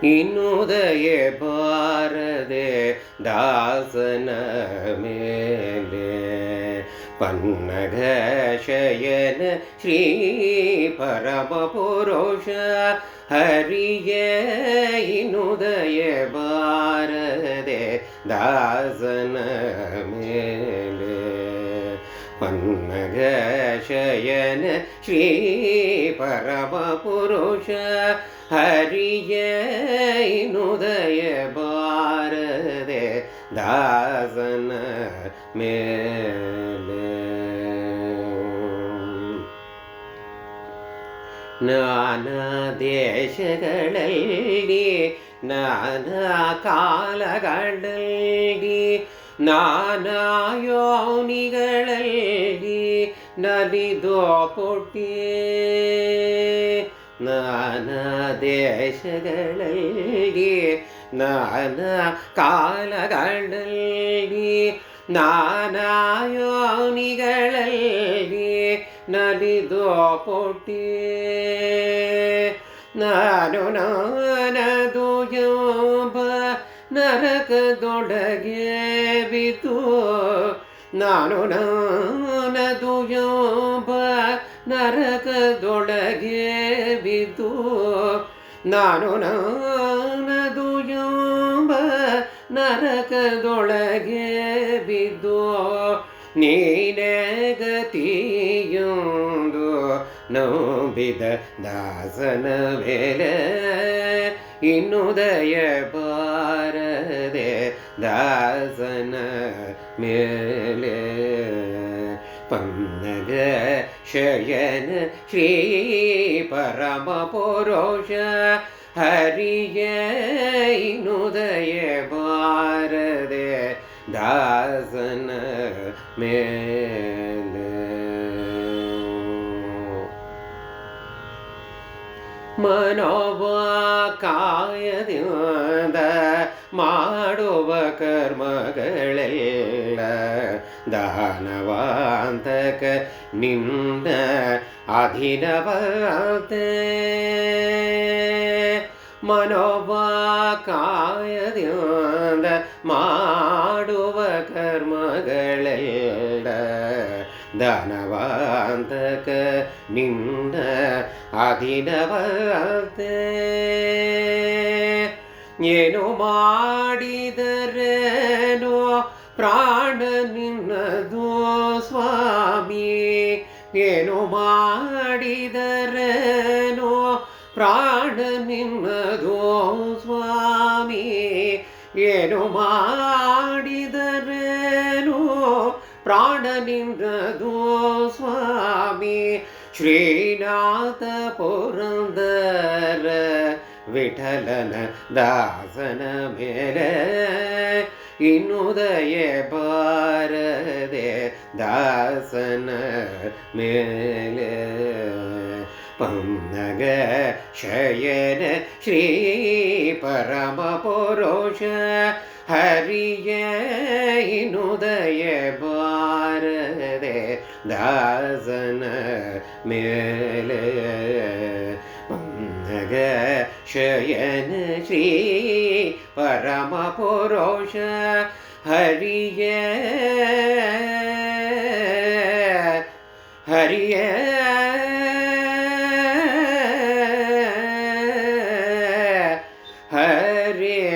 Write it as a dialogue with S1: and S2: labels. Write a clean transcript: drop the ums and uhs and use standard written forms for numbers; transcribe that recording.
S1: ಇನ್ನುದಯ ಬಾರದೆ ದಾಸನ ಮೇಲೆ ಪನ್ನಗ ಶಯನ ಶ್ರೀ ಪರಮ ಪುರುಷ ಹರಿಯ ಇನ್ನುದಯ ಬಾರದೆ ದಾಸನ ಮೇಲೆ ಪನ್ನಗ ಶಯನ ಶ್ರೀ ಪರಮ ಪುರುಷ ಹರಿಯ ಇನ್ನುದಯ ಬಾರದೆ ದಾಸನ ಮೇಲೆ ನಾನಾ ದೇಶಗಳಲ್ಲಿ ನಾನಾ ಕಾಲಗಳಲ್ಲಿ ನಾನಾ ಯೋನಿಗಳಲ್ಲಿ ನಲಿದೋ ಪುಟ್ಟಿ ನಾನಾ ದೇಶಗಳಲ್ಲಿ ನಾನಾ ಕಾಲಗಳಲ್ಲಿ ನಾನಾ ಯೋನಿಗಳಲ್ಲಿ ನಲಿದೋ ಪುಟ್ಟಿ ನಾನು ನಾನದು ಎಂಬ ನರಕದೊಳಗೆ ಬಿದ್ದು ನಾನು ನಾನದು ಎಂಬ ನರಕದೊಳಗೆ ಬಿದ್ದು ನಾನು ನಾನದು ಎಂಬ ನರಕದೊಳಗೆ ಬಿದ್ದು ನೀನೇ ಗತಿಯೊಂದು ನಂಬಿದ ದಾಸನ ಮೇಲೆ ಇನ್ನುದಯ ಬಾರದೆ ದಾಸನ ಮೇಲೆ ಪನ್ನಗ ಶಯನ ಶ್ರೀ ಪರಮ ಪುರುಷ ಹರಿಯ ಇನ್ನುದಯ ಬಾರದೆ ದಾಸನ ಮೇಲೆ ಮನೋವಾಕಾಯದಿಂದ ಮಾಡುವ ಕರ್ಮಗಳೆಲ್ಲ ದಾನವಾಂತಕ ನಿನ್ನ ಅಧೀನವಾತೆ ಮನೋವಾಕಾಯದಿಂದ ಮಾಡುವ ಕರ್ಮಗಳೆಲ್ಲ ದಾನವಾಂತಕ ನಿನ್ನ ಅಧೀನವಾತೆ ಏನು ಮಾಡಿದರೇನೋ ಪ್ರಾಣ ನಿನ್ನದು ಸ್ವಾಮಿ ಏನು ಮಾಡಿದರೇನೋ ಪ್ರಾಣ ನಿನ್ನದು ಸ್ವಾಮಿ ಏನು ಮಾಡಿದರೇನೋ ಪ್ರಾಣ ನಿನ್ನದು ಸ್ವಾಮಿ ಶ್ರೀನಾಥ ಪುರಂದರ ವಿಠಲನ ದಾಸನ ಮೇಲೆ ಇನ್ನುದಯ ಬಾರದೆ ದಾಸನ ಮೇಲೆ ಪನ್ನಗ ಶಯನ ಶ್ರೀ ಪರಮ ಪುರುಷ ಹರಿಯ ಇನ್ನುದಯ ಬಾರದೆ ದಾಸನ ಮೇಲೆ ಪನ್ನಗ ಶಯನ ಶ್ರೀ ಪರಮ ಪುರುಷ ಹರಿಯ ಹರಿಯ ಹರಿಯ